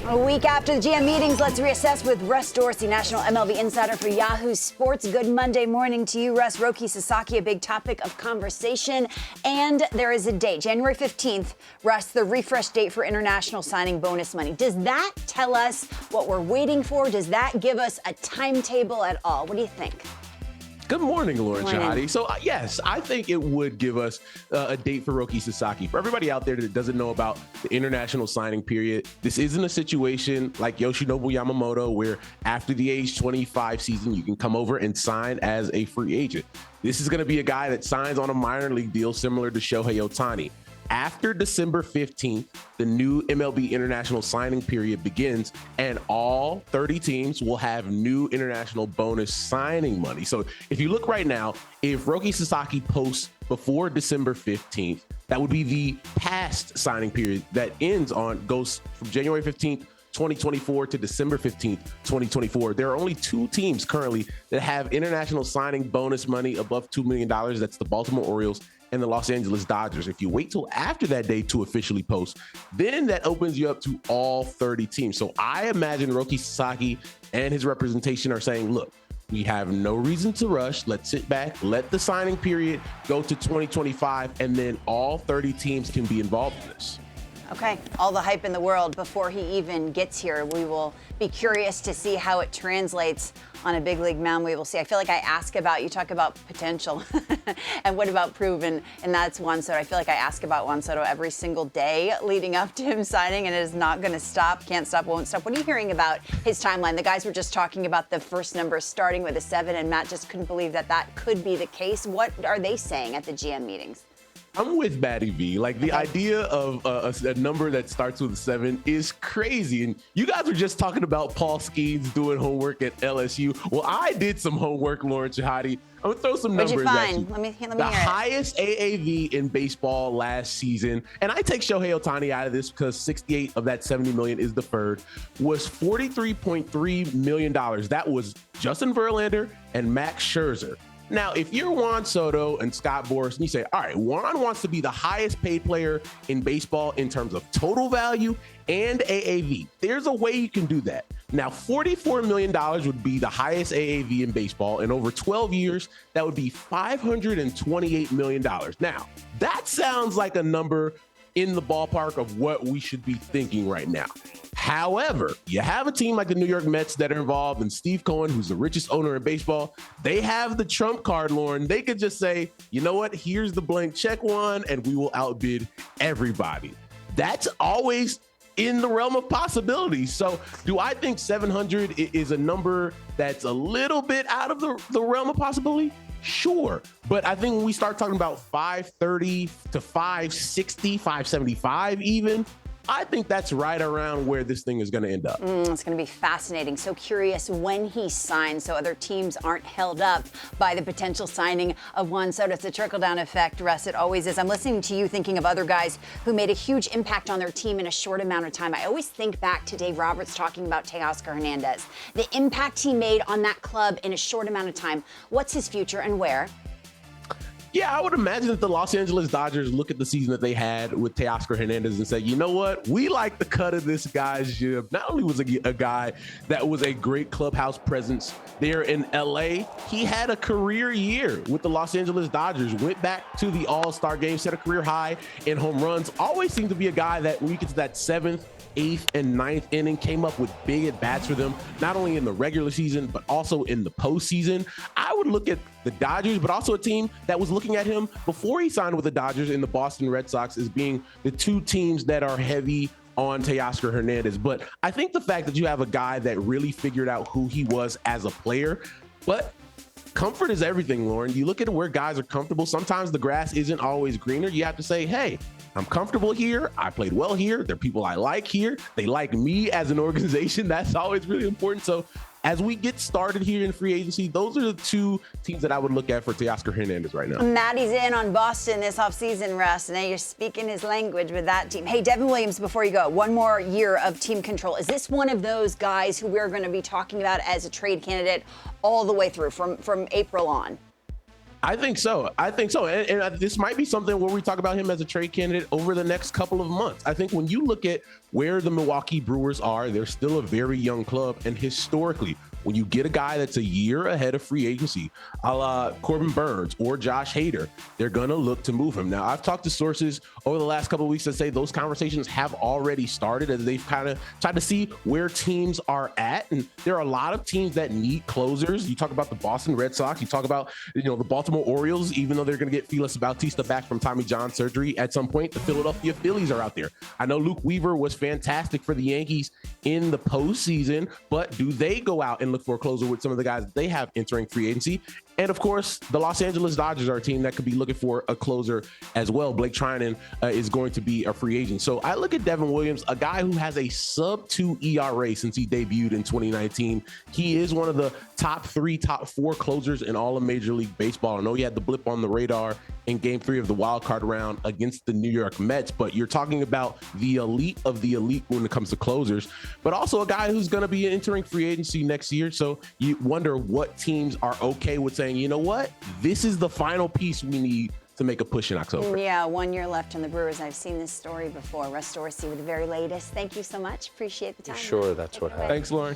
A week after the GM meetings, let's reassess with Russ Dorsey, National MLB Insider for Yahoo Sports. Good Monday morning to you, Russ. Roki Sasaki, a big topic of conversation. And there is a date, January 15th, Russ, the refresh date for international signing bonus money. Does that tell us what we're waiting for? Does that give us a timetable at all? What do you think? Good morning, Lauren Shahadi. So, yes, I think it would give us a date for Roki Sasaki. For everybody out there that doesn't know about the international signing period, this isn't a situation like Yoshinobu Yamamoto where after the age 25 season, you can come over and sign as a free agent. This is going to be a guy that signs on a minor league deal similar to Shohei Ohtani. After December 15th, the new MLB international signing period begins, and all 30 teams will have new international bonus signing money. So if you look right now, if Roki Sasaki posts before December 15th, that would be the past signing period that goes from January 15th, 2024 to December 15th, 2024. There are only two teams currently that have international signing bonus money above $2 million. That's the Baltimore Orioles and the Los Angeles Dodgers. If you wait till after that day to officially post, then that opens you up to all 30 teams. So I imagine Roki Sasaki and his representation are saying, look, we have no reason to rush. Let's sit back, let the signing period go to 2025, and then all 30 teams can be involved in this. Okay, all the hype in the world before he even gets here. We will be curious to see how it translates on a big league mound. We will see. I feel like you talk about potential and what about proven, and that's Juan Soto. I feel like I ask about Juan Soto every single day leading up to him signing, and it is not going to stop, can't stop, won't stop. What are you hearing about his timeline? The guys were just talking about the first number starting with a 7, and Matt just couldn't believe that could be the case. What are they saying at the GM meetings? I'm with Batty V. Like, the idea of a number that starts with a 7 is crazy. And you guys were just talking about Paul Skeens doing homework at LSU. Well, I did some homework, Lauren Shahadi. I'm gonna throw some numbers at you. Let me hear the highest AAV in baseball last season, and I take Shohei Ohtani out of this because 68 of that 70 million is deferred, was $43.3 million. That was Justin Verlander and Max Scherzer. Now, if you're Juan Soto and Scott Boras and you say, all right, Juan wants to be the highest paid player in baseball in terms of total value and AAV, there's a way you can do that. Now, $44 million would be the highest AAV in baseball. In over 12 years, that would be $528 million. Now, that sounds like a number in the ballpark of what we should be thinking right now. However, you have a team like the New York Mets that are involved, and Steve Cohen, who's the richest owner in baseball, they have the trump card, Lauren. They could just say, you know what, here's the blank check one, and we will outbid everybody. That's always in the realm of possibilities. So do I think 700 is a number that's a little bit out of the realm of possibility? Sure. But I think when we start talking about 530 to 560, 575 even, I think that's right around where this thing is going to end up. It's going to be fascinating. So curious when he signs so other teams aren't held up by the potential signing of Juan Soto. It's a trickle-down effect, Russ. It always is. I'm listening to you thinking of other guys who made a huge impact on their team in a short amount of time. I always think back to Dave Roberts talking about Teoscar Hernandez, the impact he made on that club in a short amount of time. What's his future and where? Yeah, I would imagine that the Los Angeles Dodgers look at the season that they had with Teoscar Hernandez and say, you know what? We like the cut of this guy's jib. Not only was a guy that was a great clubhouse presence there in LA, he had a career year with the Los Angeles Dodgers, went back to the All-Star game, set a career high in home runs, always seemed to be a guy that when you get to that 7th, 8th, and 9th inning, came up with big at-bats for them, not only in the regular season, but also in the postseason. I would look at the Dodgers, but also a team that was looking at him before he signed with the Dodgers in the Boston Red Sox as being the two teams that are heavy on Teoscar Hernandez. But I think the fact that you have a guy that really figured out who he was as a player, but comfort is everything, Lauren. You look at where guys are comfortable. Sometimes the grass isn't always greener. You have to say, hey, I'm comfortable here. I played well here. There are people I like here. They like me as an organization. That's always really important. So as we get started here in free agency, those are the two teams that I would look at for Teoscar Hernandez right now. Maddie's in on Boston this offseason, Russ. Now you're speaking his language with that team. Hey, Devin Williams, before you go, one more year of team control. Is this one of those guys who we're going to be talking about as a trade candidate all the way through from April on? I think so. And this might be something where we talk about him as a trade candidate over the next couple of months. I think when you look at where the Milwaukee Brewers are, they're still a very young club. And historically, when you get a guy that's a year ahead of free agency, a la Corbin Burns or Josh Hader, they're going to look to move him. Now, I've talked to sources over the last couple of weeks that say those conversations have already started as they've kind of tried to see where teams are at. And there are a lot of teams that need closers. You talk about the Boston Red Sox. You talk about, the Baltimore Orioles, even though they're going to get Felix Bautista back from Tommy John surgery at some point. The Philadelphia Phillies are out there. I know Luke Weaver was fantastic for the Yankees in the postseason, but do they go out and look for a closer with some of the guys that they have entering free agency? And of course, the Los Angeles Dodgers are a team that could be looking for a closer as well. Blake Trinan is going to be a free agent. So I look at Devin Williams, a guy who has a sub-2 ERA since he debuted in 2019. He is one of the top 3, top 4 closers in all of Major League Baseball. I know he had the blip on the radar in Game 3 of the wild card round against the New York Mets, but you're talking about the elite of the elite when it comes to closers, but also a guy who's going to be entering free agency next year. So you wonder what teams are okay with saying, you know what, this is the final piece we need to make a push in October. Yeah, 1 year left on the Brewers. I've seen this story before. Russ Dorsey with the very latest. Thank you so much. Appreciate the time. Sure, that's what happened. Thanks, Lauren.